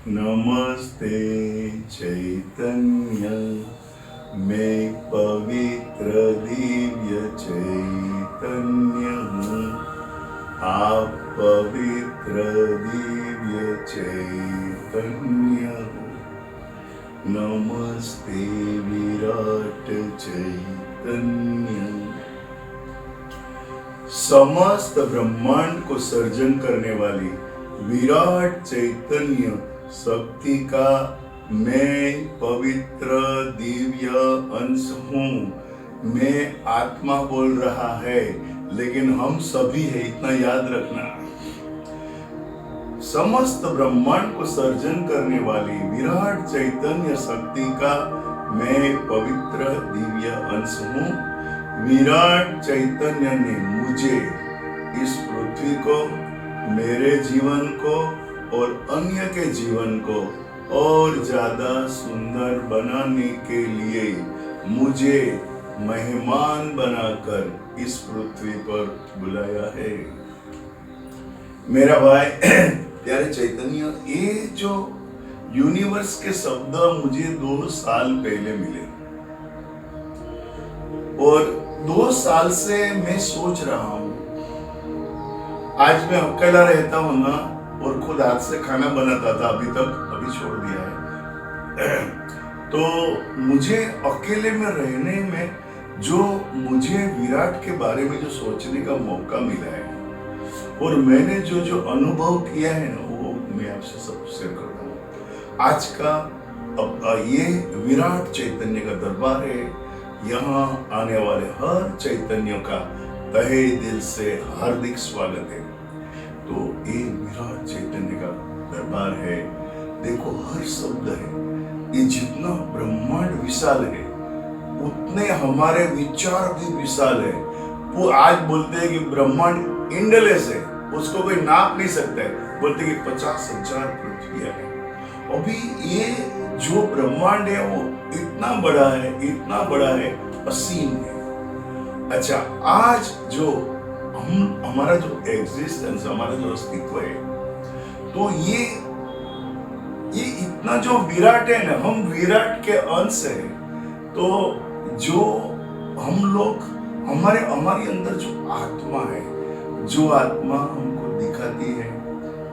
नमस्ते चैतन्य, मैं पवित्र दिव्य चैतन्य हूँ। आप पवित्र दिव्य चैतन्य हो। नमस्ते विराट चैतन्य। समस्त ब्रह्मांड को सर्जन करने वाली विराट चैतन्य शक्ति का मैं पवित्र दिव्य अंश हूँ। मैं आत्मा बोल रहा है, लेकिन हम सभी है, इतना याद रखना। समस्त ब्रह्मांड को सर्जन करने वाली विराट चैतन्य शक्ति का मैं पवित्र दिव्य अंश हूँ। विराट चैतन्य ने मुझे, इस पृथ्वी को, मेरे जीवन को और अन्य के जीवन को और ज्यादा सुंदर बनाने के लिए मुझे मेहमान बनाकर इस पृथ्वी पर बुलाया है। मेरा भाई प्यारे चैतन्य, ये जो यूनिवर्स के शब्द मुझे 2 साल पहले मिले और 2 साल से मैं सोच रहा हूं। आज मैं अकेला रहता हूं ना, और खुद हाथ से खाना बनाता था अभी छोड़ दिया है। तो मुझे अकेले में रहने में जो मुझे विराट के बारे में जो सोचने का मौका मिला है और मैंने जो अनुभव किया है ना, वो मैं आपसे सब शेयर करता हूँ। आज का ये विराट चैतन्य का दरबार है। यहाँ आने वाले हर चैतन्यों का तहे दिल से हार्दिक स्वागत है। तो ये विराट चैतन्य का दरबार है। देखो, हर शब्द है। ये जितना ब्रह्मांड विशाल है, उतने हमारे विचार भी विशाल है। वो आज बोलते हैं कि ब्रह्मांड इंडलेस है, उसको कोई नाप नहीं सकता है। बोलते हैं कि 50,000 पृथ्वियां है। अभी ये जो ब्रह्मांड है वो इतना बड़ा है, असीम है। अच्छा, आज जो हमारा जो एग्जिस्टेंस, हमारा जो अस्तित्व है, तो ये इतना जो विराट है ना, हम विराट के अंश है। तो जो हम लोग, हमारे अंदर जो आत्मा है, जो आत्मा हमको दिखाती है,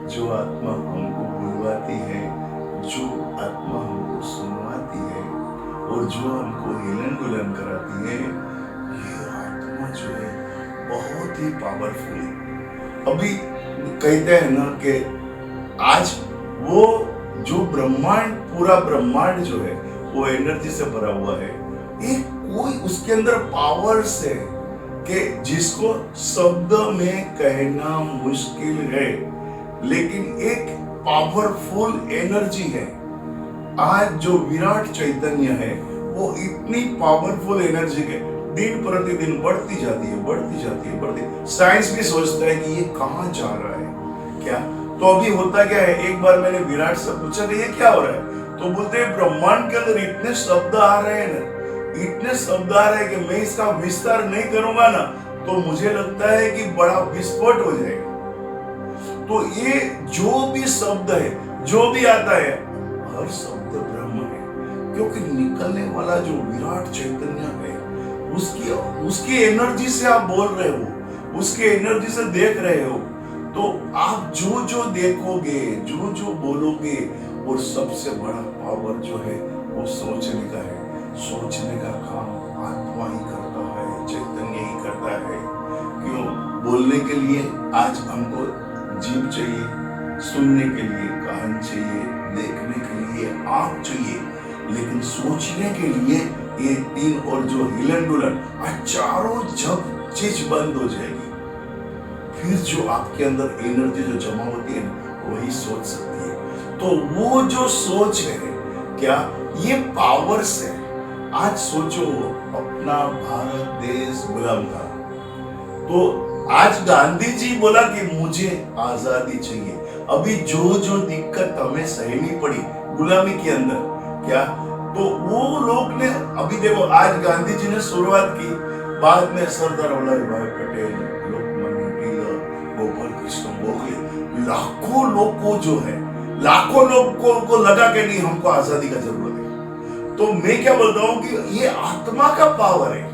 जो आत्मा हमको बुलवाती है, जो आत्मा हमको सुनवाती है और जो हमको हिलन डुलन कराती है, ये आत्मा जो है बहुत ही पावरफुल है। अभी कहते हैं ना कि आज वो जो ब्रह्मांड, पूरा ब्रह्मांड जो है वो एनर्जी से भरा हुआ है। एक कोई उसके अंदर पावर्स है कि जिसको शब्द में कहना मुश्किल है, लेकिन एक पावरफुल एनर्जी है। आज जो विराट चैतन्य है वो इतनी पावरफुल एनर्जी के दिन प्रतिदिन बढ़ती जाती है। साइंस भी सोचता है कि ये कहाँ जा रहा है क्या। तो अभी होता क्या है, एक बार मैंने विराट से पूछा कि ये क्या हो रहा है, तो बोलते हैं ब्रह्मांड के अंदर इतने शब्द आ रहे हैं ना, इतने शब्द आ रहे हैं कि मैं इसका विस्तार नहीं करूंगा ना, तो मुझे लगता है कि बड़ा विस्फोट हो जाएगा। तो ये जो भी शब्द है, जो भी आता है, हर शब्द ब्रह्म है, क्योंकि निकलने वाला जो विराट चैतन्य है, उसकी एनर्जी से आप बोल रहे हो, उसकी एनर्जी से देख रहे हो। तो आप जो देखोगे, जो बोलोगे, और सबसे बड़ा पावर जो है वो सोचने का है। सोचने का काम आत्मा ही करता है, चैतन्य ही करता है। क्यों? बोलने के लिए आज हमको जीभ चाहिए, सुनने के लिए कान चाहिए, देखने के लिए आंख चाहिए, लेकिन सोचने के लिए ये 3 और जो हिलन डुलन, चारों जब चीज बंद हो जाएगी, फिर जो आपके अंदर एनर्जी जो जमा होती है ना, वही सोच सकती है। तो वो जो सोच है, क्या ये पावर्स है। आज सोचो, अपना भारत देश गुलाम था, तो आज गांधी जी बोला कि मुझे आजादी चाहिए। अभी जो दिक्कत हमें सहनी पड़ी गुलामी के अंदर, क्या तो वो लोग ने, अभी देखो, आज गांधी जी ने शुरुआत की, बाद में सरदार वल्लभ भाई पटेल, लोकमान्य तिलक, गोपाल कृष्ण गोखले, लाखों लोग को जो है, लाखों लोगों को लगा कि नहीं, हमको आजादी का जरूरत है। तो मैं क्या बोलता हूं कि ये आत्मा का पावर है।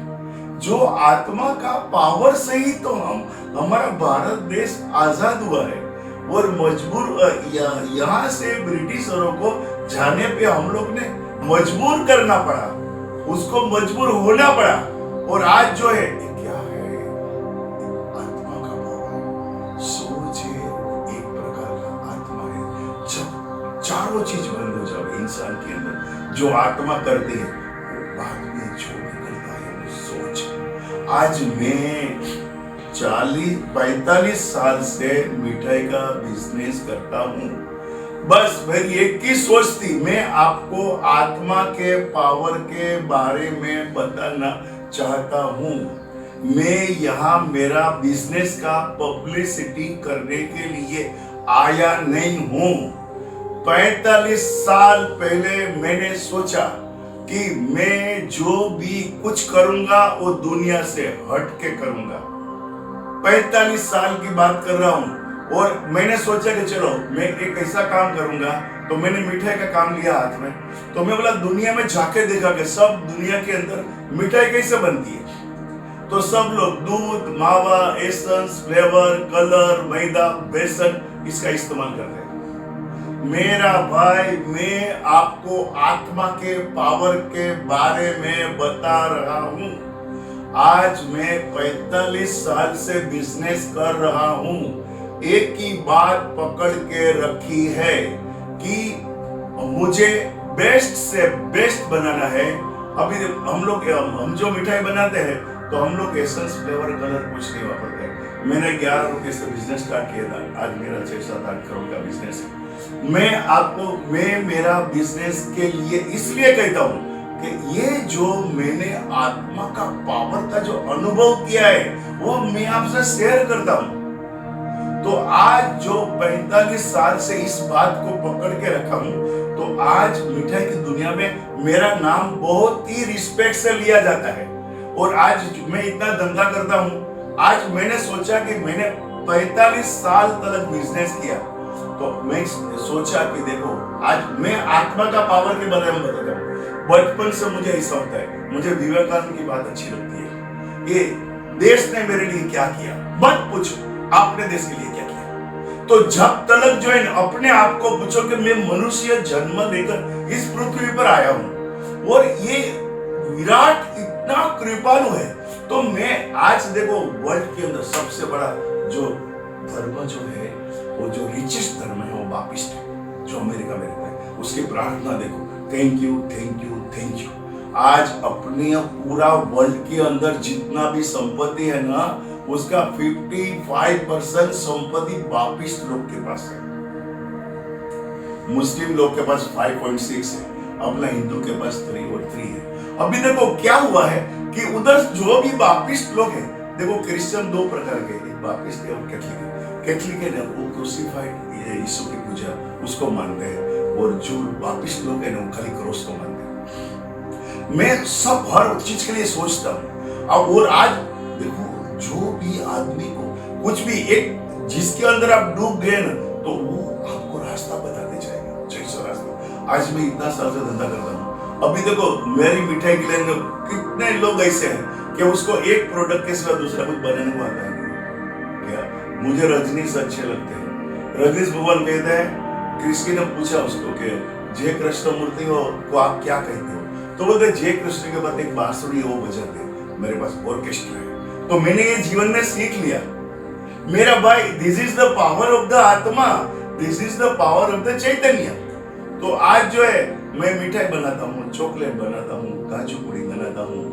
जो आत्मा का पावर से ही तो हमारा भारत देश आजाद हुआ है। और मजबूर यहाँ से ब्रिटिशरों को जाने पे हम लोग ने मजबूर करना पड़ा, उसको मजबूर होना पड़ा। और आज जो है क्या है, आत्मा का पावर। सोच है एक प्रकार का आत्मा है। जब चारों चीज बंद हो जाए इंसान के अंदर, जो आत्मा करती है वो बाद में जो निकलता है वो सोच। आज मैं 40-45 साल से मिठाई का बिजनेस करता हूँ। बस मेरी एक ही सोच थी, मैं आपको आत्मा के पावर के बारे में बताना चाहता हूँ। मैं यहाँ मेरा बिजनेस का पब्लिसिटी करने के लिए आया नहीं हूँ। 45 साल पहले मैंने सोचा कि मैं जो भी कुछ करूंगा वो दुनिया से हट के करूंगा। 45 साल की बात कर रहा हूं। और मैंने सोचा कि चलो मैं एक ऐसा काम करूंगा। तो मैंने मिठाई का काम लिया हाथ में। तो मैं बोला दुनिया में जाके देखा कि सब दुनिया के अंदर मिठाई कैसे बनती है। तो सब लोग दूध, मावा, एसेंस, फ्लेवर, कलर, मैदा, बेसन इसका इस्तेमाल करते हैं। मेरा भाई, मैं आपको आत्मा के पावर के बारे में बता रहा हूं। आज मैं 45 साल से बिजनेस कर रहा हूं। एक ही बात पकड़ के रखी है कि मुझे बेस्ट से बेस्ट बनाना है। अभी हम जो मिठाई बनाते हैं तो हम लोग एसेंस, फ्लेवर, कलर कुछ नहीं वापरते। मैंने 11 रुपए से बिजनेस स्टार्ट किया था। आज मेरा 6-7-8 करोड़ का बिजनेस है। मैं मेरा बिजनेस के लिए इसलिए कहता हूं कि ये जो मैंने आत्मा का पावर का जो अनुभव किया है वो मैं आपसे शेयर करता हूं। तो आज जो 45 साल से इस बात को पकड़ के रखा हूं, तो आज मिठाई की दुनिया में मेरा नाम बहुत ही रिस्पेक्ट से लिया जाता है। और आज मैं इतना धंधा करता हूं। आज मैंने सोचा कि मैंने 45 साल तक बिजनेस किया। तो मैं सोचा कि देखो आज मैं आत्मा का पावर के बारे में बताता हूँ। बचपन से मुझे ऐसा होता है, मुझे विवेकानंद की बात अच्छी लगती है। ये देश ने मेरे लिए क्या किया, मत पूछो आपने देश के लिए क्या किया। तो जब तक जो है अपने आप को पूछो कि मैं मनुष्य जन्म लेकर इस पृथ्वी पर आया हूँ और ये विराट इतना कृपालु है। तो मैं आज देखो वर्ल्ड के अंदर सबसे बड़ा जो धर्म जो है, वो जो रिचेस्ट धर्म है वो बापिस्ट है, जो अमेरिका में रहता है। उसकी प्रार्थना देखो, thank you, thank you, thank you. आज अपने पूरा वर्ल्ड के अंदर जितना भी संपत्ति है ना, उसका 55% संपत्ति बापिस्ट लोग के पास है। मुस्लिम लोग के पास 5.6 है, अपना हिंदू के पास 3 और 3 है। अभी देखो क्या हुआ है कि उधर जो भी बापिस्ट लोग हैं, देखो क्रिश्चियन 2 प्रकार के, एक बापिस्ट है और कैथलिक है। कैथलिक है ना, वो क्रूसिफाइड यीशु की पूजा उसको मानते हैं। और जो बापिस्ट लोग हैं ना, वो खाली क्रॉस को मानते हैं। मैं सब हर चीज के लिए सोचता हूँ। और आज देखो जो भी आदमी को कुछ भी एक जिसके अंदर आप डूब गए ना, तो वो आपको रास्ता बताते जाएगा, जैसा रास्ता। आज मैं इतना साल से धंधा करता हूँ। अभी देखो मेरी मिठाई के लिए कितने लोग ऐसे हैं कि उसको एक प्रोडक्ट के सिवा दूसरा कुछ बनाने को आता है क्या। मुझे रजनीश अच्छे लगते हैं। रजनीश भगवान कहते हैं, कृष्ण ने पूछा उसको कि जय कृष्ण मूर्ति हो को आप क्या कहते हो। तो बोलते जय कृष्ण के बाद एक बांसुरी है वो बजाते हैं, मेरे पास ऑर्केस्ट्रा है। तो मैंने ये जीवन में सीख लिया मेरा भाई, this is the power of the atma, this is the power of the chaitanya. तो आज जो है मैं मिठाई बनाता हूँ, चॉकलेट बनाता हूँ, काजू कड़ी बनाता हूँ,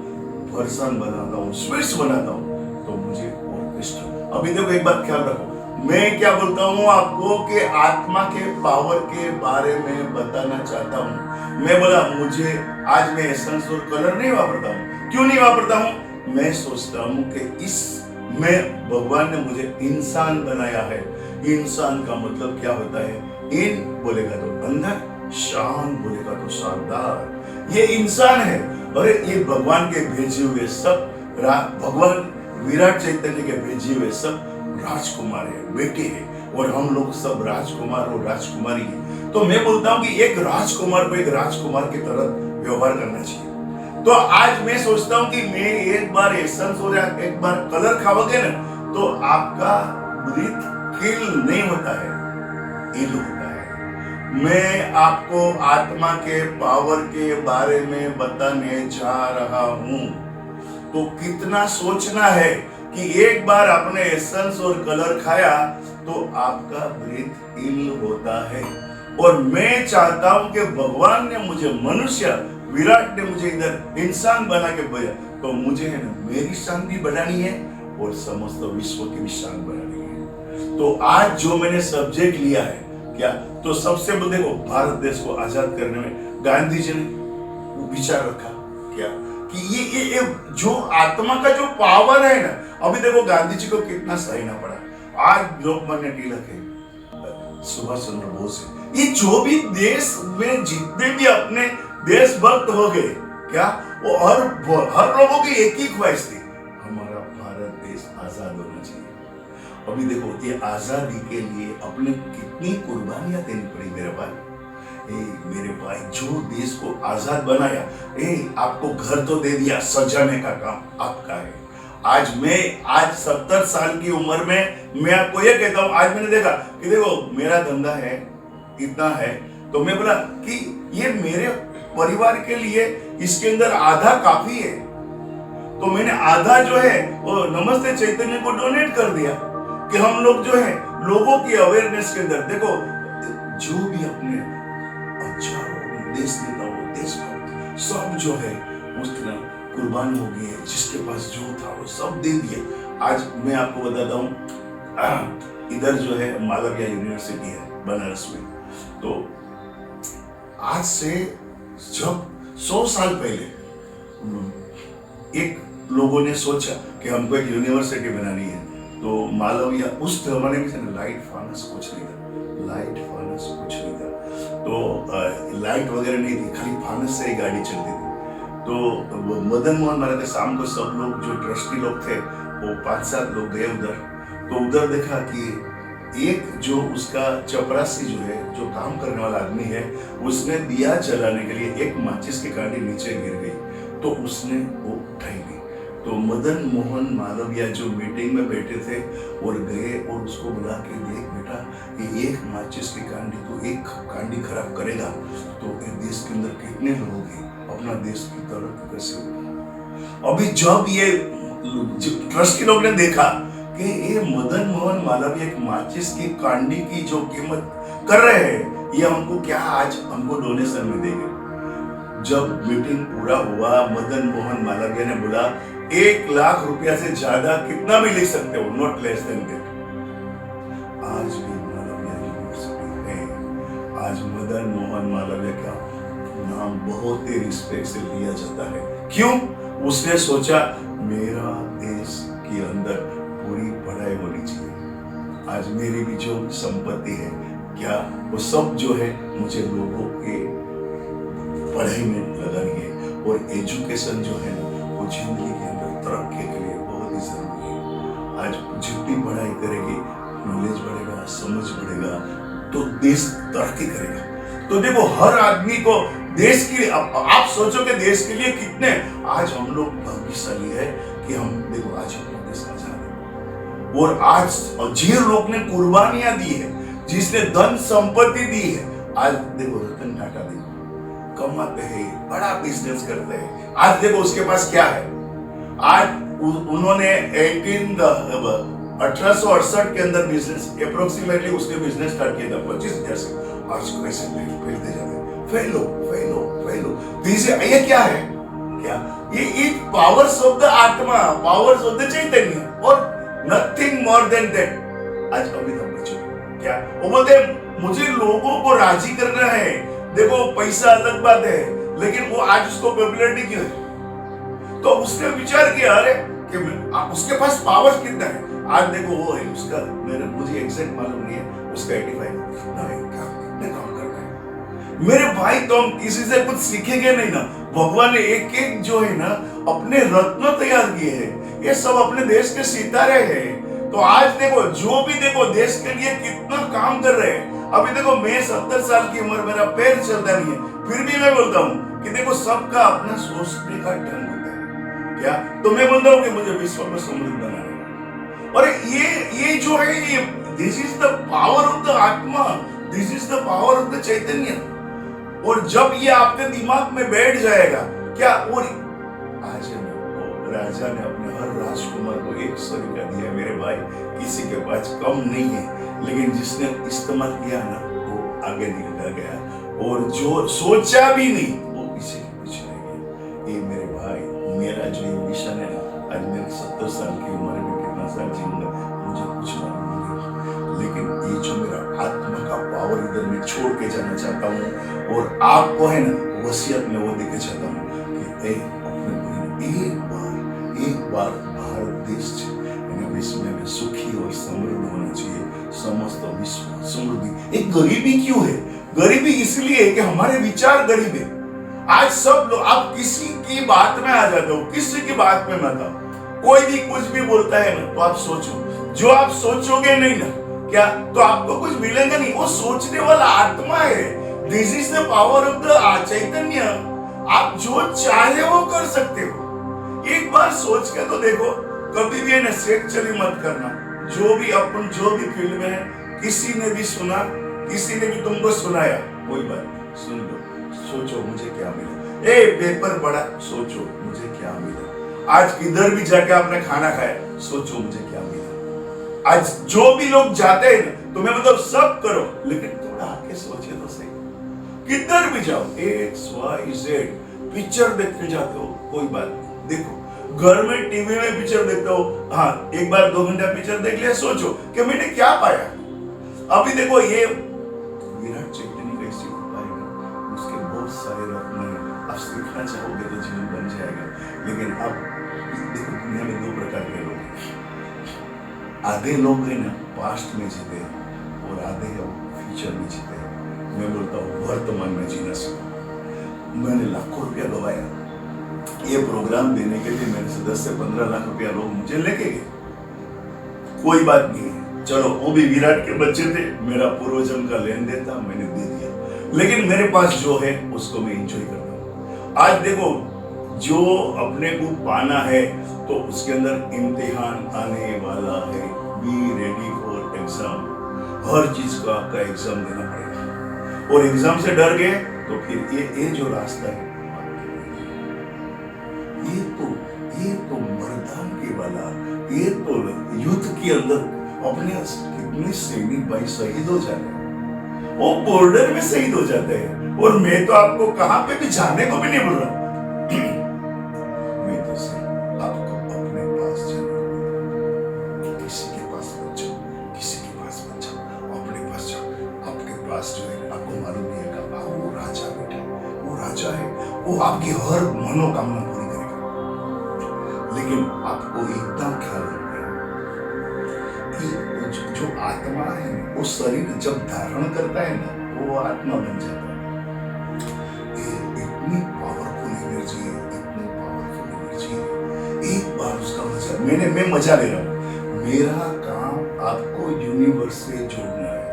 फरसान बनाता हूँ, स्वीट्स बनाता हूँ। तो मुझे ऑर्केस्ट्रा। अभी देखो एक बात ख्याल रखो, मैं क्या बोलता हूँ आपको कि आत्मा के पावर के बारे में बताना चाहता हूँ। मैं बोला मुझे आज मैं एसेंस और कलर नहीं वापरता हूँ। क्यों नहीं वापरता हूँ? मैं सोचता हूँ कि इस में भगवान ने मुझे इंसान बनाया है। इंसान का मतलब क्या होता है? इन बोलेगा तो अंदर, शान बोलेगा तो शानदार। ये इंसान है और ये भगवान के भेजे हुए सब, भगवान विराट चैतन्य के भेजे हुए सब राजकुमार है, बेटे है, और हम लोग सब राजकुमार और राजकुमारी है। तो मैं बोलता हूं कि एक राजकुमार को एक राजकुमार की तरह व्यवहार करना चाहिए। तो आज मैं सोचता हूं कि मैं एक बार एसेंस और एक बार कलर खाओगे ना, तो आपका ब्रीथ किल नहीं होता है, इल होता है। मैं आपको आत्मा के पावर के बारे में बताने जा रहा हूं। तो कितना सोचना है कि एक बार आपने एसेंस और कलर खाया तो आपका ब्रीथ इल होता है। और मैं चाहता हूं कि भगवान ने मुझे मनुष्य, विराट ने मुझे इधर इंसान बना के भेजा, तो मुझे है ना मेरी शान भी बढ़ानी है और समस्त विश्व की भी शान बढ़ानी है। तो आज जो मैंने सब्जेक्ट लिया है क्या, तो सबसे पहले देखो, भारत देश को आजाद करने में गांधी जी ने विचार रखा क्या कि ये जो आत्मा का जो पावर है ना, अभी देखो गांधी जी को कितना सहना पड़ा। आज लोकमान्य तिलक है, सुभाष चंद्र बोस है, ये जो भी देश में जितने भी अपने देशभक्त हो गए क्या, वो हर लोगों की एक ही ख्वाहिश थी, हमारा भारत देश आजाद होना चाहिए। अभी देखो, ये आजादी के लिए अपने कितनी कुर्बानियां देनी पड़ी मेरे भाई, जो देश को आजाद बनाया, आपको घर तो दे दिया, सजाने का काम आपका है। आज 70 साल की उम्र में मैं आपको ये कहता हूं, आज मैंने देखा कि देखो मेरा धंधा है, इतना है, तो मैं बोला कि ये मेरे परिवार के लिए इसके अंदर आधा काफी है, तो मैंने आधा जो है वो नमस्ते चैतन्य को डोनेट कर दिया कि हम लोग जो है लोगों की अवेयरनेस के अंदर, देखो जो भी अपने देश नेता हो, देशभक्त सब जो है उसने कुर्बानी हो गई है, जिसके पास जो था वो सब दे दिया। आज मैं आपको बताता हूँ, इधर जो है मालविया यूनिवर्सिटी है बनारस में, तो आज से जब 100 साल पहले एक लोगों ने सोचा कि हमको एक यूनिवर्सिटी बनानी है, तो मालविया, उस जमाने में लाइट फानस कुछ नहीं था, तो लाइट वगैरह नहीं थी, खाली फानस से ही गाड़ी चलती थी। तो मदन मोहन मालवीय के शाम को सब लोग जो ट्रस्टी लोग थे वो 5-7 लोग गए उधर, तो उधर देखा कि एक जो उसका चपरासी जो है, जो काम करने वाला आदमी है, उसने दिया जलाने के लिए एक माचिस की कांडी नीचे गिर गई, तो उसने वो उठाई गई। तो मदन मोहन मालवीय जो मीटिंग में बैठे थे और गए और उसको बुला के, देख बेटा, कि एक माचिस की कांडी, तो एक कांडी खराब करेगा तो देश के अंदर कितने लोग हैं, अपना देश की तरक्की कैसे होगी। अभी जब ये ट्रस्टी लोग ने देखा कि ये मदन मोहन मालवीय एक माचिस की कांडी की जो कीमत कर रहे हैं, ये हमको क्या आज हमको डोनेशन में देंगे। जब मीटिंग पूरा हुआ, मदन मोहन मालवीय ने बोला 1 लाख रुपया से ज्यादा कितना भी लिख सकते हो, नॉट लेस देन दैट। आज भी मालवीय यूनिवर्सिटी है, आज मदन मोहन मालवीय का नाम बहुत ही रिस्पेक्ट से लिया जाता है। क्यों? उसने सोचा मेरा देश के अंदर पूरी पढ़ाई होनी चाहिए। आज मेरी भी जो संपत्ति है क्या, वो सब जो है मुझे लोगों के पढ़ाई में लगानी है, और एजुकेशन जो है वो जिंदगी के अंदर तरक्की के लिए बहुत ही जरूरी है। आज जितनी पढ़ाई करेगी, नॉलेज बढ़ेगा, समझ बढ़ेगा, तो देश तरक्की करेगा। तो देखो, हर आदमी को देश के लिए, आप सोचो कि देश के लिए कितने आज हम लोग भाग्यशाली है कि हम देखो आज अपना देश आजाद है, और आज जिन लोग ने कुर्बानियां दी है, जिसने धन संपत्ति दी है, आज देखो रतन टाटा देखो कमाते हैं, बड़ा बिजनेस करते हैं। आज देखो उसके पास क्या है, आज उन्होंने 1868 के अंदर बिजनेस अप्रोक्सीमेटली उसने बिजनेस स्टार्ट किया था 25,000 से, आज कैसे फैलते जाते हैं, फैलो। तो ये क्या है, क्या ये पावर्स ऑफ द आत्मा, पावर्स ऑफ द चैतन्य, और नथिंग मोर देन दैट। आज अभी तक बच्चों क्या वो बोलते हैं, मुझे लोगों को राजी करना है। देखो पैसा अलग बात है, लेकिन वो आज उसको पॉपुलैरिटी क्यों है? तो उसने विचार किया, अरे कि उसके पास पावर कितना है। आज देखो वो है उसका, मुझे एग्जैक्ट मालूम नहीं है, उसका 85 कितना है, क्या कितने काम करना है। मेरे भाई, तो हम किसी से कुछ सीखेंगे नहीं ना। भगवान ने एक एक जो है ना अपने रत्न तैयार किए हैं, ये सब अपने देश के सितारे हैं। तो आज देखो जो भी देखो देश के लिए कितना काम कर रहे हैं। अभी देखो मैं 70 साल की उम्र, मेरा पैर चलता नहीं है, फिर भी मैं बोलता हूँ कि देखो सबका अपना सोचने का ढंग होता है क्या। तो मैं बोलता हूँ कि मुझे विश्व को समृद्ध बनाना है। और ये जो है, ये this is the power of the atma, this is the power of the chaitanya. और जब ये आपके दिमाग में बैठ जाएगा क्या, और आज राजा ने अपने हर राजकुमार को एक सरीका दिया मेरे भाई, किसी के पास कम नहीं है, लेकिन जिसने इस्तेमाल किया ना वो आगे निकल गया, और जो सोचा भी नहीं वो किसी के पीछे रह गया। ये मेरे भाई, मेरा जो ये मिशन है ना, आज मेरे 70 साल की उम्र में कितना साल जीऊंगा मुझे कुछ मालूम नहीं, लेकिन ये जो मेरा आत्मा का पावर इधर में छोड़ के जाना चाहता हूँ, और आपको है ना वसीयत में वो देके चाहता हूँ कि एक बार भारत देश विश्व में सुखी और समृद्ध होना चाहिए, समस्त विश्व समृद्धि। एक गरीबी क्यों है? गरीबी इसलिए है कि हमारे विचार गरीब है। आज सब लोग, आप किसी की बात में आ जाते हो, किसी की बात में मत आओ, कोई भी कुछ भी बोलता है ना तो आप सोचो, जो आप सोचोगे नहीं ना क्या, तो आपको कुछ मिलेगा नहीं। वो सोचने वाला आत्मा है। This is the power of the chaitanya. आप जो चाहे वो कर सकते हो। एक बार सोच के तो देखो, कभी भी है ना सेक्चुअली मत करना। जो भी फील्ड में है, किसी ने भी सुना, किसी ने भी तुमको सुनाया, कोई बात सुन लो, सोचो मुझे क्या मिला। पेपर पढ़ा, सोचो मुझे क्या मिला। आज किधर भी जाके आपने खाना खाया, सोचो मुझे क्या मिला। आज जो भी लोग जाते हैं ना, तो मैं मतलब सब करो, लेकिन थोड़ा आके सोचे तो सही। किधर भी जाओ, XYZ पिक्चर देखते जाते हो, कोई बात नहीं, देखो। घर में टीवी में पिक्चर देखते हो, हाँ एक बार 2 घंटा पिक्चर देख लिया, सोचो कि मैंने क्या पाया। अभी देखो ये विराट चैतन्य कैसे हो पाएगा, उसके बहुत सारे रत्न हैं। आप सीखना चाहोगे तो जीवन बन जाएगा। लेकिन अब देखो दुनिया में 2 प्रकार के लोग हैं। आधे लोग हैं ना पास्ट में जीते हैं, और आधे लोग फ्यूचर में जीते हैं। मैं बोलता हूँ वर्तमान में जीना सीखो। मैंने लाखों रुपया गवाया ये प्रोग्राम देने के लिए, मेरे से 10 से 15 लाख रुपया लोग मुझे लेके गए। कोई बात नहीं है, चलो वो भी विराट के बच्चे थे, मेरा पूर्वजन्म का लेन देन था, मैंने दे दिया। लेकिन मेरे पास जो है उसको मैं एंजॉय करता हूँ। आज देखो जो अपने को पाना है तो उसके अंदर इम्तिहान आने वाला है। Be ready for exam. हर चीज का आपका एग्जाम देना पड़ेगा, और एग्जाम से डर गए तो फिर ये जो रास्ता है, ये तो मर्दान के वाला, ये तो युद्ध के अंदर अपने कितने सैनिक भाई शहीद हो जाते हैं, वो बॉर्डर में शहीद हो जाते हैं। और मैं तो आपको कहां पे भी जाने को भी नहीं बोल रहा, मैं तो सिर्फ आपको अपने पास जाने, किसी के पास मत जाओ, किसी के पास मत जाओ, अपने पास जाओ। आपके पास जो है आपको मालूम नहीं है कब वो राजा बैठा, वो राजा है, वो आपकी हर मनोकामना पूरी करेगा। लेकिन आपको एकदम ख्याल रखना है कि जो आत्मा है वो शरीर जब धारण करता है ना, वो आत्मा बन जाता है। ये इतनी पावरफुल एनर्जी है, इतनी पावरफुल एनर्जी है। एक बार उसका मजा, मैं मजा ले रहा हूँ। मेरा काम आपको यूनिवर्स से जोड़ना है।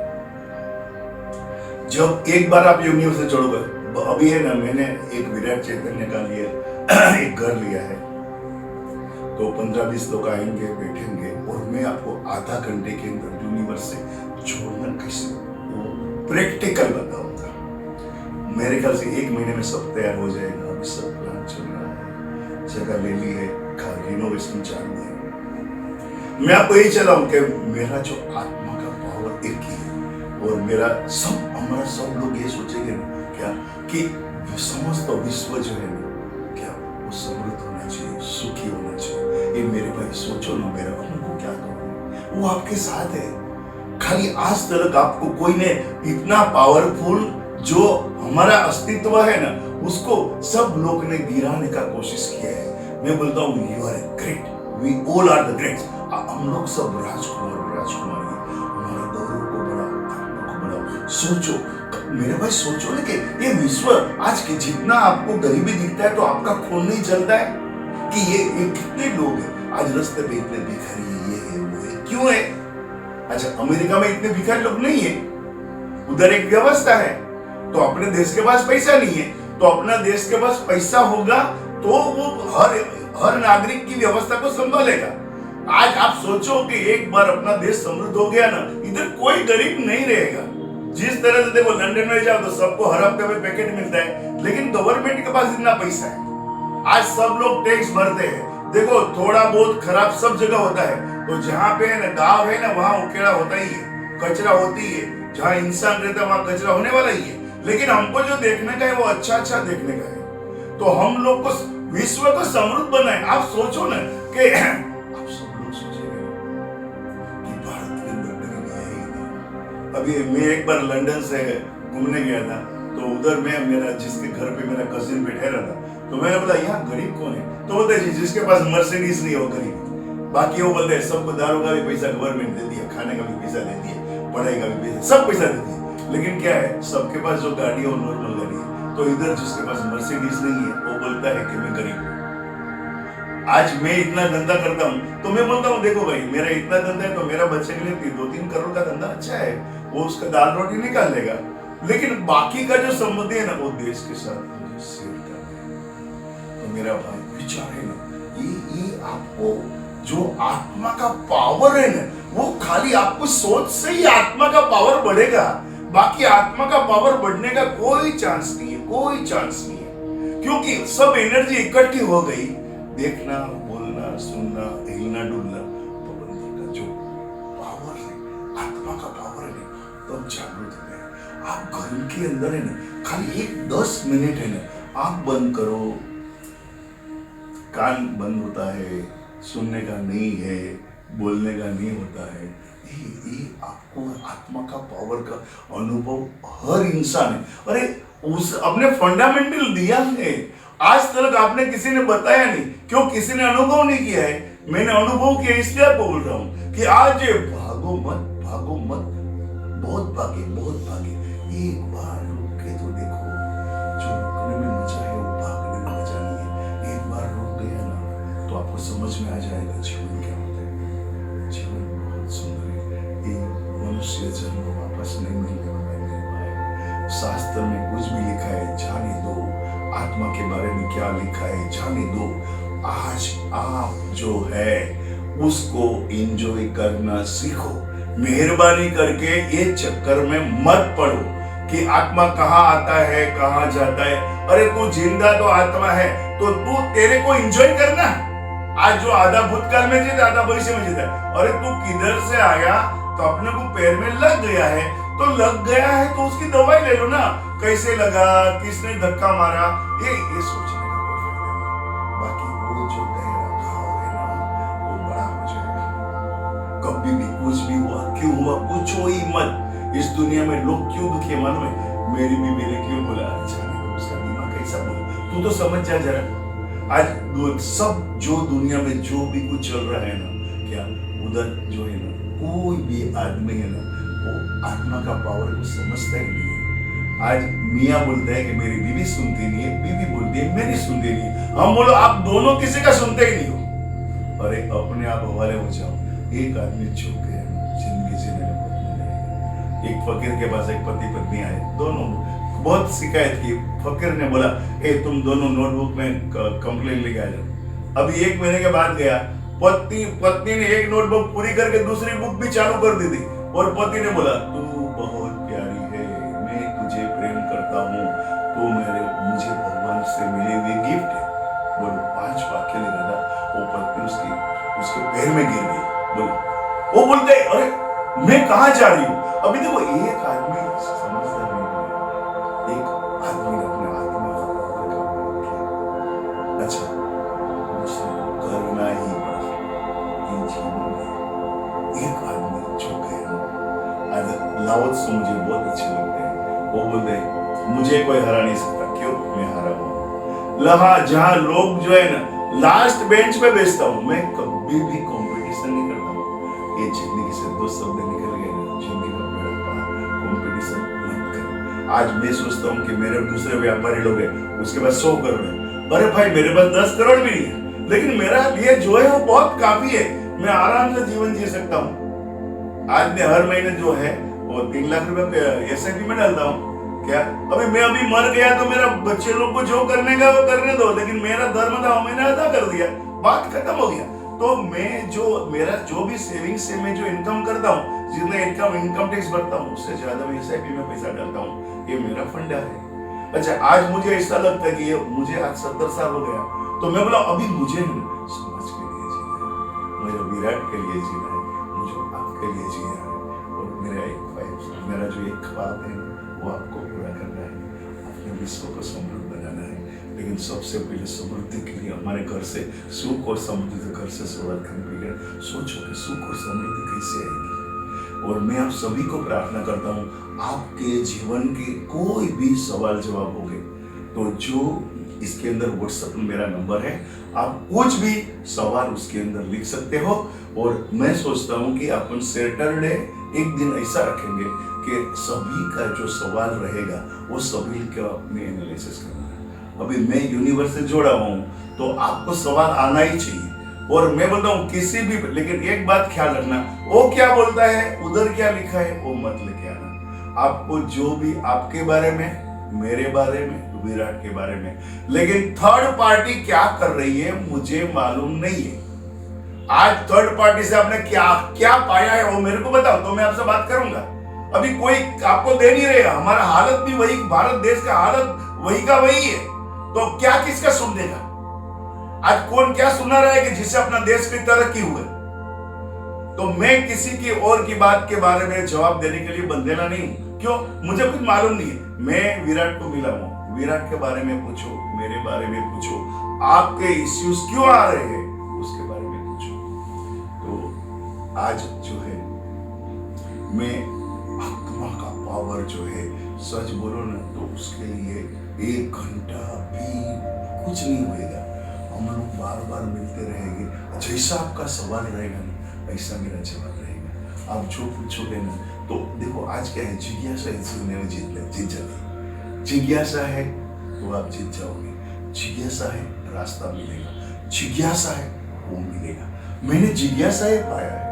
जब एक बार आप यूनिवर्स से जोड़ोगे, अभी है ना मैंने एक विराट चैतन्य का लिए एक घर लिया है, तो 15-20 लोग आएंगे, बैठेंगे, और मैं आपको आधा घंटे के अंदर यूनिवर्स से जोड़ना कैसे, वो प्रैक्टिकल बताऊंगा। मेरे ख्याल से 1 महीने में सब तैयार हो जाएगा। अभी सब प्लान चल रहा है, जगह ले ली है, घर रिनोवेशन चालू है। मैं आपको यही चलाऊं कि मेरा जो आत्मा का पावर एक ही है, और मेरा हमारा सब लोग ये सोचेंगे क्या कि समस्त विश्व जो है क्या वो समृद्ध होना चाहिए, सुखी होना चाहिए। ये मेरे भाई सोचो ना, मेरा उनको क्या करूं, वो आपके साथ है। खाली आज तक आपको कोई ने इतना पावरफुल जो हमारा अस्तित्व है ना, उसको सब लोग ने गिराने का कोशिश किया है। मैं बोलता हूँ you are great, we all are the great. हम लोग सब राजकुमारी, हमारा गौरव को बढ़ाओ। सोचो मेरे भाई, सोचो ना कि ये विश्व आज के जितना आपको गरीबी दिखता है तो आपका खून नहीं चलता है कि ये कितने लोग हैं आज रास्ते पे इतने भिखारी, ये है वो है, क्यों क्यों है? अच्छा, अमेरिका में इतने भिखारी लोग नहीं है, उधर एक व्यवस्था है। तो अपने देश के पास पैसा नहीं है, तो अपना देश के पास पैसा होगा तो वो हर नागरिक की व्यवस्था को संभालेगा। आज आप सोचो कि एक बार अपना देश समृद्ध हो गया ना, इधर कोई गरीब नहीं रहेगा। जिस तरह से देखो लंदन में जाओ तो सबको हर हफ्ते में पैकेट मिलता है, लेकिन गवर्नमेंट के पास इतना पैसा है। आज सब लोग टैक्स भरते हैं। देखो थोड़ा बहुत खराब सब जगह होता है, तो जहाँ पे है ना गाँव है ना, वहाँ उकेड़ा होता ही है, कचरा होती है। जहाँ इंसान रहता है वहाँ कचरा होने वाला ही है। लेकिन हमको जो देखने का है वो अच्छा अच्छा देखने का है। तो हम लोग को विश्व को समृद्ध बनाए। आप सोचो ना कि आप सब लोग सोचेंगे कि भारत के अंदर गरीबी है ही नहीं। अभी मैं एक बार लंदन से घूमने गया था, तो उधर मैं मेरा जिसके घर पे मेरा कजिन बैठे रहा था, तो मैंने बोला यहाँ गरीब कौन है? तो बोलते जी जिसके पास मर्सिडीज नहीं हो गरीब। बाकी वो बोलते सबको दारू का भी पैसा गवर्नमेंट देती है, खाने का भी पैसा देती है, पढ़ाई का भी पैसा, सब पैसा देती है। लेकिन क्या है, सबके पास जो गाड़ी है वो नॉर्मल गाड़ी है। तो इधर जिसके पास मर्सिडीज नहीं है वो बोलता है कि मैं गरीब हूँ। आज मैं इतना धंधा करता हूँ तो मैं बोलता हूँ देखो भाई मेरा इतना धंधा है तो मेरा बच्चे के लिए 2-3 करोड़ का धंधा अच्छा है, वो उसका दाल रोटी निकाल लेगा। लेकिन बाकी का जो संबंध है ना वो देश के साथ मुझे शेयर करना है। तो मेरा भाई विचार है ना, ये आपको जो आत्मा का पावर है ना, वो खाली आपको सोच से ही आत्मा का पावर बढ़ेगा। बाकी आत्मा का पावर बढ़ने का कोई चांस नहीं है, कोई चांस नहीं है, क्योंकि सब एनर्जी इकट्ठी हो गई। देखना, बोलना, सुनना, हिलना डुलना, तो बंदे का जो पावर है, आत्मा का पावर है, तब जागृत है। आप घर के अंदर है ना, खाली 10 मिनट है ना, आंख बंद करो, कान बंद होता है, सुनने का नहीं है, बोलने का नहीं होता है। ये आपको आत्मा का पावर का अनुभव हर इंसान है। अरे उस अपने फंडामेंटल दिया है, आज तक आपने किसी ने बताया नहीं, क्यों? किसी ने अनुभव नहीं किया है। मैंने अनुभव किया, इसलिए आपको बोल रहा हूं कि आज भागो मत, भागो मत, बहुत भागे, बहुत भागे। एक बार रुक के तो देखो, जो रुकने में मजा है वो भागने में मजा नहीं है। एक बार रुक गया ना तो आपको समझ में आ जाएगा जीवन क्या होता है। जीवन बहुत सुंदर है। मनुष्य जन्म वापस नहीं मिलने वाला है। शास्त्र में कुछ भी लिखा है जाने दो, आत्मा के बारे में क्या लिखा है जाने दो। आज आप जो है उसको एंजॉय करना सीखो। मेहरबानी करके ये चक्कर में मत पड़ो कि आत्मा कहाँ आता है कहाँ जाता है। अरे तू जिंदा तो आत्मा है, तो तू तेरे को एंजॉय करना। आज जो आधा भूतकाल में जीता, आधा भविष्य में जीता है। अरे तू किधर से आया, तो अपने को पैर में लग गया है, तो लग गया है तो उसकी दवाई ले लो ना। कैसे लगा, किसने धक्का मारा, ये सोचने का कोई फायदा नहीं। बाकी वो जो गहरा घाव है ना, वो बड़ा हो जाएगा। कभी भी कुछ भी हुआ, क्यों हुआ, पूछो ही मत। इस दुनिया में लोग क्यों दुखी है मालूम है? मेरी बीवी ने क्यों बोला, अच्छा उसका दिमाग कैसा बोला, तू तो समझ जा जरा। आज सब जो दुनिया में जो भी कुछ चल रहा है ना, क्या उधर जो है ना, कोई भी आदमी है ना, वो आत्मा का पावर को समझता ही नहीं है। आज मियाँ बोलता है कि मेरी बीवी सुनती नहीं है, बीवी बोलती है मेरी सुनती नहीं है। हम बोलो आप दोनों किसी का सुनते ही नहीं हो। अरे अपने आप हवाले हो जाओ। एक आदमी चुप गया, जिंदगी जीने का मौका मिलेगा। एक फकीर के पास एक पति पत्नी आए, दोनों बहुत शिकायत की। फकीर ने बोला तुम दोनों नोटबुक में कंप्लेन लेके आ जाओ। अभी 1 महीने के बाद गया, पत्नी ने एक नोटबुक पूरी करके दूसरी बुक भी चालू कर दी थी, और पति ने बोला तू बहुत प्यारी है, मैं तुझे प्रेम करता हूँ, तू मुझे भगवान से मिली हुई गिफ्ट है। बोलो 5 वाक्य लिखा था, वो पत्नी उसके पैर में गिर गई। बोलो वो बोलते अरे मैं कहाँ जा रही हूँ। अभी देखो एक आदमी समझदार नहीं है, एक आदमी ने अपने आत्मा का पावर का उपयोग किया। अच्छा दूसरे को करना ही जीवन में एक आदमी जो गया। लाओ त्सु मुझे बहुत अच्छे लगते हैं। वो बोलते हैं मुझे कोई हरा नहीं सकता, क्यों? मैं हरा हूं। लहा जहां लोग जो है ना लास्ट बेंच पे बेचता हूं, मैं कभी भी कंपटीशन नहीं करता हूं। ये जिंदगी से 2 शब्द निकल गए ना, जिंदगी का बड़ा कंपटीशन मत करो। आज मैं सोचता हूं कि मेरे दूसरे व्यापारी लोग हैं, उसके पास 100 करोड़ है। अरे भाई मेरे पास 10 करोड़ भी नहीं है, लेकिन मेरा लिए जो है वो बहुत काफी है, मैं आराम से जीवन जी सकता हूँ। आज मैं हर महीने जो है वो 3 लाख रुपए SIP में डालता हूँ। क्या मैं अभी मर गया तो मेरा बच्चे लोग को जो करने का वो करने दो, लेकिन मेरा धर्म था मैंने अदा कर दिया, बात खत्म हो गया। तो मेरा जो भी सेविंग से मैं जो इनकम करता हूँ, जितना इनकम टैक्स भरता हूँ, उससे ज्यादा मैं SIP में पैसा डालता हूँ। ये मेरा फंड है। अच्छा, आज मुझे ऐसा लगता है कि मुझे आज 70 साल हो गया, तो मैं बोला अभी मुझे समाज के लिए जीना है, मुझे विराट के लिए जीना है, मुझे आपके लिए जीना है, और मेरा जो एक ख्वाब है वो आपको पूरा करना है, अपने विश्व को समृद्ध बनाना है। लेकिन सबसे पहले समृद्धि के लिए हमारे घर से सुख और समृद्धि घर से शुरुआत करनी पड़ेगी। सोचो कि सुख और समृद्धि कैसे आएगी। और मैं आप सभी को प्रार्थना करता हूँ, आपके जीवन के कोई भी सवाल जवाब हो गए तो जो इसके अंदर WhatsApp में मेरा नंबर है, आप कुछ भी सवाल उसके अंदर लिख सकते हो। और मैं सोचता हूँ कि अपन सैटरडे एक दिन ऐसा रखेंगे कि सभी का जो सवाल रहेगा वो सभी का अपने एनालिसिस करना है। अभी मैं यूनिवर्स से जोड़ा हूँ तो आपको सवाल आना ही चाहिए। और मैं बोलता हूँ किसी भी, लेकिन एक बात ख्याल रखना, वो क्या बोलता है उधर क्या लिखा है वो मत लेके आना। आपको जो भी आपके बारे में, मेरे बारे में, विराट के बारे में, लेकिन थर्ड पार्टी क्या कर रही है मुझे मालूम नहीं है। आज थर्ड पार्टी से आपने क्या क्या पाया है वो मेरे को बताओ, तो मैं आपसे बात करूंगा। अभी कोई आपको दे नहीं रहेगा। हमारा हालत भी वही, भारत देश का हालत वही का वही है, तो क्या किसका सुन देगा? आज कौन क्या सुना रहा है कि जिससे अपना देश की तरक्की हुए? तो मैं किसी की और की बात के बारे में जवाब देने के लिए बंदेला नहीं हूं। क्यों? मुझे कुछ मालूम नहीं है। मैं विराट को मिला हूं, विराट के बारे में पूछो, मेरे बारे में पूछो, आपके इश्यूज क्यों आ रहे हैं उसके बारे में पूछो। तो आज जो है मैं आत्मा का पावर जो है, सच बोलो ना तो उसके लिए 1 घंटा भी कुछ नहीं होएगा। हम लोग बार बार मिलते रहेंगे। जैसा आपका सवाल रहेगा ना ऐसा मेरा जवाब रहेगा। आप जो पूछोगे ना, तो देखो आज क्या है, जिज्ञासा है, जीत जाती। जिज्ञासा है तो आप जीत जाओगे। जिज्ञासा है रास्ता मिलेगा, जिज्ञासा है वो मिलेगा। मैंने जिज्ञासा ही पाया है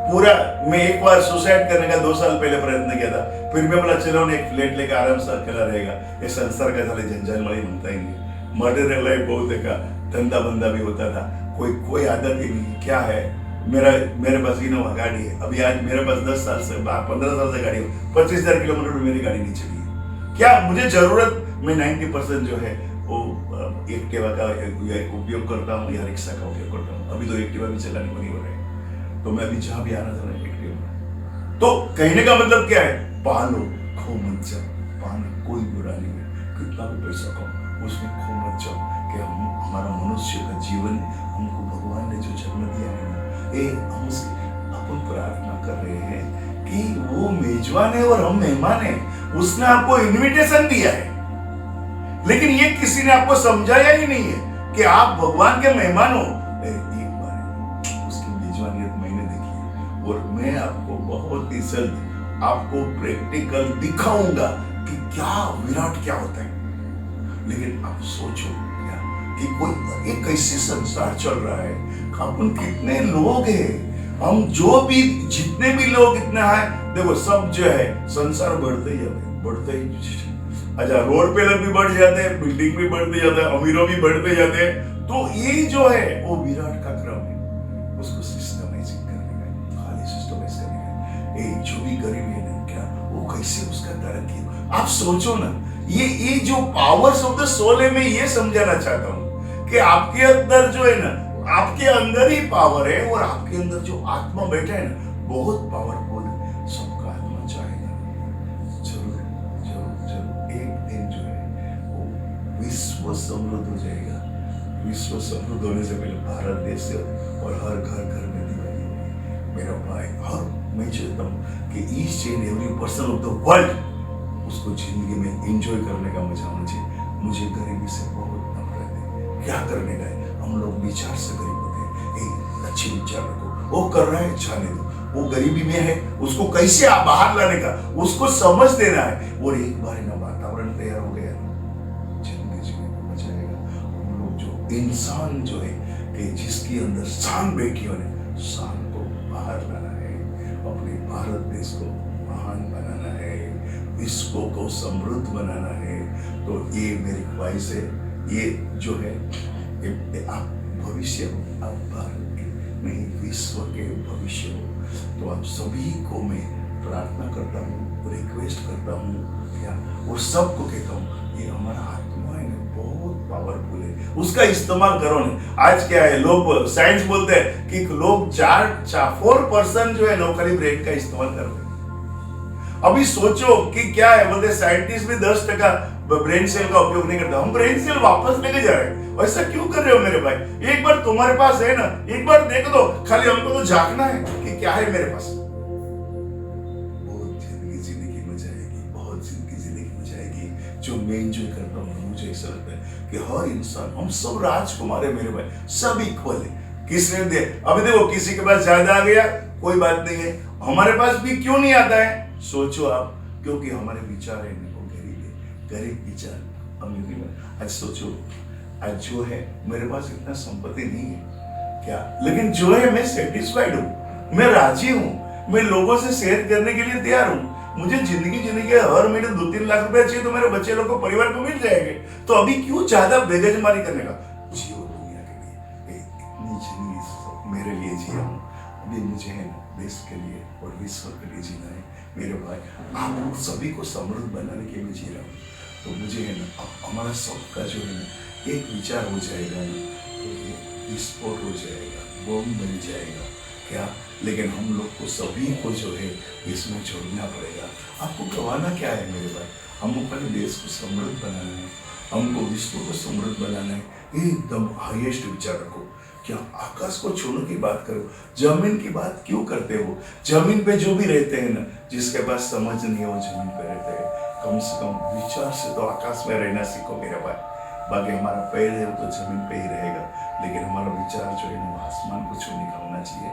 पूरा। मैं एक बार सुसाइड करने का 2 साल पहले प्रयत्न किया था, फिर मैं बोला चलो ने एक फ्लैट लेकर आराम से अकेला रहेगा, ये संसार का साले जंजाल मड़ी बनता ही नहीं। मटेरियल लाइफ बहुत देखा, धंधा बंदा भी होता था, कोई आदत ही नहीं। क्या है, मेरे पास इनोवा गाड़ी है। अभी आज मेरे पास 10 साल से 15 साल से गाड़ी है, 25,000 किलोमीटर में मेरी गाड़ी नहीं चली है। क्या मुझे जरूरत, मैं 90% जो है वो एक्टिवा का उपयोग करता हूँ या रिक्शा का उपयोग करता हूँ। अभी तो एक्टिवा भी चलाने को नहीं हो रहा है, तो मैं अभी जहाँ भी आना था ना एक्टिवा। तो कहने का मतलब क्या है, पालो खो मत जाओ। पाना कोई बुरा नहीं है, कितना भी पैसा कमाओ उसमें खो मत जाओ। कि हमारा मनुष्य का जीवन, हमको भगवान ने जो जन्म दिया है ना, हम अपन प्रार्थना कर रहे हैं कि वो मेजबान है और हम मेहमान हैं। उसने आपको इनविटेशन दिया है, लेकिन ये किसी ने आपको समझाया ही नहीं है कि आप भगवान के मेहमान हो। एक बार उसकी मेजबानियत मैंने देखी है, और मैं आपको बहुत ही जल्द आपको प्रैक्टिकल दिखाऊंगा कि क्या विराट क्या होता है। लेकिन आप सोचो क्या कि कोई एक ऐसे संसार चल रहा है, अपन कितने लोग हैं, हम जो भी जितने भी लोग इतना है, देखो सब जो है संसार बढ़ते ही बढ़ते ही। अच्छा, रोड पे लोग भी बढ़ जाते हैं, बिल्डिंग भी बढ़ते जाते हैं, अमीरों भी बढ़ते जाते हैं। तो ये जो है वो विराट का क्रम है, उसको सिस्टमाइजिंग करने का, खाली सिस्टमाइज करने का। जो भी गरीब है ना, क्या वो कैसे उसका तरक्की। आप सोचो ना, ये जो पावर्स ऑफ द सोल है, मैं ये समझाना चाहता हूँ कि आपके अंदर जो है ना, आपके अंदर ही पावर है, और आपके अंदर जो आत्मा बैठा है ना, बहुत पावरफुल है। सबका आत्मा चाहेगा जरूर जरूर जरूर एक दिन जो है वो विश्व समृद्ध हो जाएगा। विश्व समृद्ध होने से पहले भारत देश से और हर घर घर में दिवाली होगी। मेरा भाई, हर मैं चाहता हूँ कि each and every person of the world उसको जिंदगी में एंजॉय करने का मजा होना चाहिए। मुझे गरीबी से बहुत नफरत है। क्या करने का है, हम लोग विचार से गरीब होते हैं। अच्छे विचार रखो, वो कर रहा है जाने दो, वो गरीबी में है, उसको कैसे बाहर लाने का उसको समझ देना है। और एक बार ना वातावरण तैयार हो गया, जिंदगी जीने को बचाएगा। हम लोग जो इंसान जो है कि जिसके अंदर शान बैठी हो, शान को बाहर लाना है। अपने भारत देश को महान बनाना है, विश्व को समृद्ध बनाना है। तो ये मेरी ख्वाहिश है। ये जो है ये आप भविष्य हो, आप भारत के नहीं विश्व के भविष्य हो। तो आप सभी को मैं प्रार्थना करता हूँ, रिक्वेस्ट करता हूँ क्या, और सबको कहता हूँ ये हमारा आत्मा है ना, बहुत पावरफुल है, उसका इस्तेमाल करो ना। आज क्या है, लोग साइंस बोलते हैं कि लोग 4% जो है लोग खाली ब्रेन का इस्तेमाल कर रहे हैं। अभी सोचो कि क्या है, बोलते साइंटिस्ट भी 10% ब्रेन सेल का उपयोग नहीं करता, हम ब्रेन सेल वापस लेके जा रहे हैं। ऐसा क्यों कर रहे हो मेरे भाई? एक बार तुम्हारे पास है ना, एक बार देख दो, खाली हमको तो झांकना है कि क्या है मेरे पास। बहुत जिंदगी जीने की मजा आएगी, बहुत जिंदगी जीने की मजा आएगी। जो मैं एंजॉय करता हूँ, मुझे ऐसा लगता है कि हर इंसान, हम सब राजकुमार है मेरे भाई, सब इक्वल है। किसने दे, अभी देखो किसी के पास ज्यादा आ गया कोई बात नहीं है, हमारे पास भी क्यों नहीं आता है? सोचो आप, क्योंकि हमारे विचार है गरीब विचार, अमीरी में। आज सोचो, आज जो है मेरे पास इतना संपत्ति नहीं है क्या, लेकिन जो है मैं सेटिस्फाइड हूँ, मैं राजी हूँ, मैं लोगों से शेयर करने के लिए तैयार हूँ। मुझे जिंदगी जीने के हर महीने 2-3 लाख रुपए चाहिए तो मेरे बच्चे लोग को, परिवार को मिल जाएंगे। तो अभी क्यों ज्यादा बेगजमारी करने का? जियो दुनिया के लिए, इतनी जिंदगी मेरे लिए जिया हूँ, अभी मुझे है देश के लिए और विश्व के लिए जीना है मेरे भाई। आप सभी को समृद्ध बनाने के लिए जी रहा हूँ। तो मुझे है ना, हमारा सबका जो है ना एक विचार हो जाएगा ना, तो विस्फोट हो जाएगा, बम बन जाएगा क्या, लेकिन हम लोग को सभी को जो है इसमें जोड़ना पड़ेगा। आपको गवाना क्या है मेरे भाई? हम अपने देश को समृद्ध बनाना है, हमको विश्व को समृद्ध बनाना है। एकदम हाईएस्ट विचार रखो। क्या आकाश को छूने की बात करो, जमीन की बात क्यों करते हो? जमीन पे जो भी रहते हैं ना, जिसके पास समझ नहीं है वो जमीन पे रहते हैं। कम से कम विचार से तो आकाश में रहना सीखो मेरा भाई। बाकी हमारा पैर है वो तो जमीन पे ही रहेगा, लेकिन हमारा विचार जो है ना आसमान को छूने का होना चाहिए।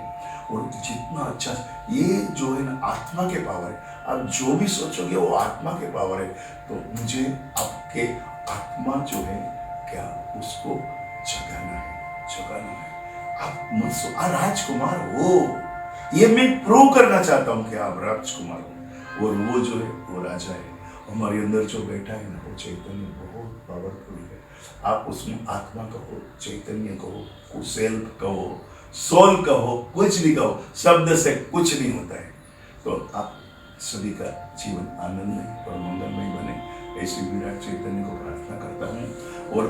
और जितना अच्छा, ये जो है ना आत्मा के पावर है, आप जो भी सोचोगे वो आत्मा के पावर है। तो मुझे आपके आत्मा जो है क्या, उसको जगाना है, जगाना है। आप मत राजकुमार हो, ये मैं प्रूव करना चाहता हूँ कि आप राजकुमार हो, और वो जो है वो राजा है। हमारे अंदर जो बैठा है ना, वो चैतन्य बहुत पावरफुल है। आप उसमें आत्मा कहो, चैतन्य कहो, सेल्फ कहो, सोल कहो, कुछ भी कहो, शब्द से कुछ नहीं होता है। तो आप सभी का जीवन आनंदमय और मंगलमय बने, ऐसे विराट चैतन्य को प्रार्थना करता हूँ।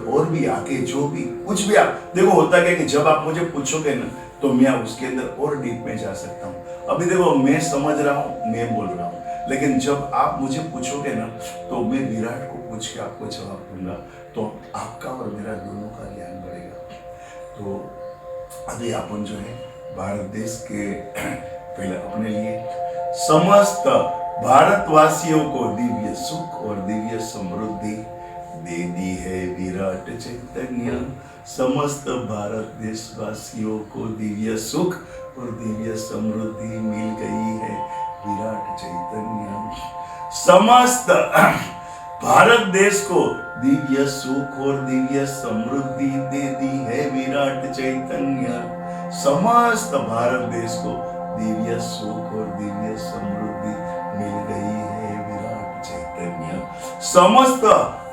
और भी आगे जो भी कुछ भी आप देखो, होता क्या कि जब आप मुझे पूछोगे ना, तो मैं उसके अंदर और डीप में जा सकता हूँ। अभी देखो मैं समझ रहा हूँ, मैं बोल रहा हूँ, लेकिन जब आप मुझे पूछोगे ना, तो मैं विराट को पूछ के आपको जवाब दूंगा, तो आपका और मेरा दोनों का ज्ञान बढ़ेगा। तो अभी अपन जो है भारत देश के पहले अपने लिए समस्त भारतवासियों को दिव्य सुख और दिव्य समृद्धि दे दी है विराट चैतन्य। समस्त भारत देशवासियों को दिव्य सुख और दिव्य समृद्धि मिल गई है विराट चैतन्य। समस्त भारत देश को दिव्य सुख और दिव्य समृद्धि दे दी है विराट चैतन्य। समस्त भारत देश को दिव्य सुख और दिव्य समृद्धि मिल गई है विराट चैतन्य। समस्त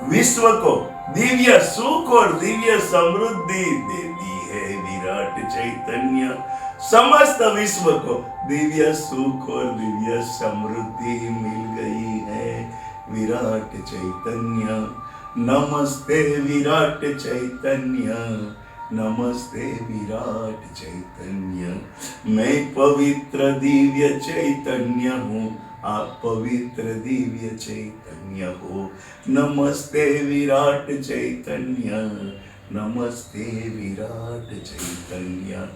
विश्व को दिव्य सुख और दिव्य समृद्धि दे दी है विराट चैतन्य। समस्त विश्व को दिव्य सुख और दिव्य समृद्धि मिल गई है विराट चैतन्य। नमस्ते विराट चैतन्य, नमस्ते विराट चैतन्य। मैं पवित्र दिव्य चैतन्य हूँ, आप पवित्र दिव्य चैतन्य हो। नमस्ते विराट चैतन्य, नमस्ते विराट चैतन्य।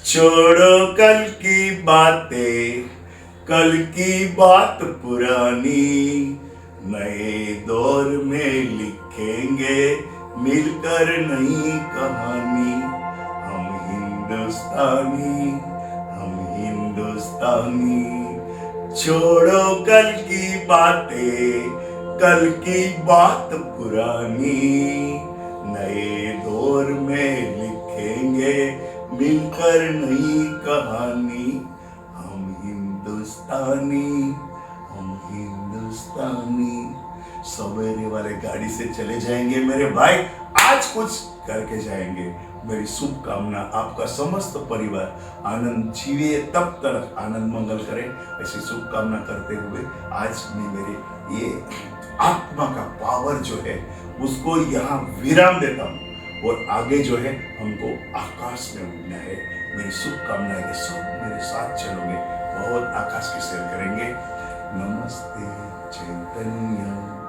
छोड़ो कल की बातें, कल की बात पुरानी, नए दौर में लिखेंगे मिलकर नई कहानी। हम हिंदुस्तानी, हम हिंदुस्तानी। छोड़ो कल की बातें, कल की बात पुरानी, नए दौर में लिखेंगे मिलकर नई कहानी। हम हिंदुस्तानी, आनी, हम हिंदुस्तानी। सवेरे वाले गाड़ी से चले जाएंगे मेरे भाई, आज कुछ करके जाएंगे। मेरी शुभकामना, आपका समस्त परिवार आनंद जीवे, तब तक आनंद मंगल करे, ऐसी शुभकामना करते हुए आज मैं मेरे ये आत्मा का पावर जो है उसको यहाँ विराम देता हूँ और आगे जो है हमको आकाश में उड़ना है। मेरी शुभकामना है कि सब मेरे साथ चलोगे, बहुत आकाश की सैर करेंगे। नमस्ते चैतन्य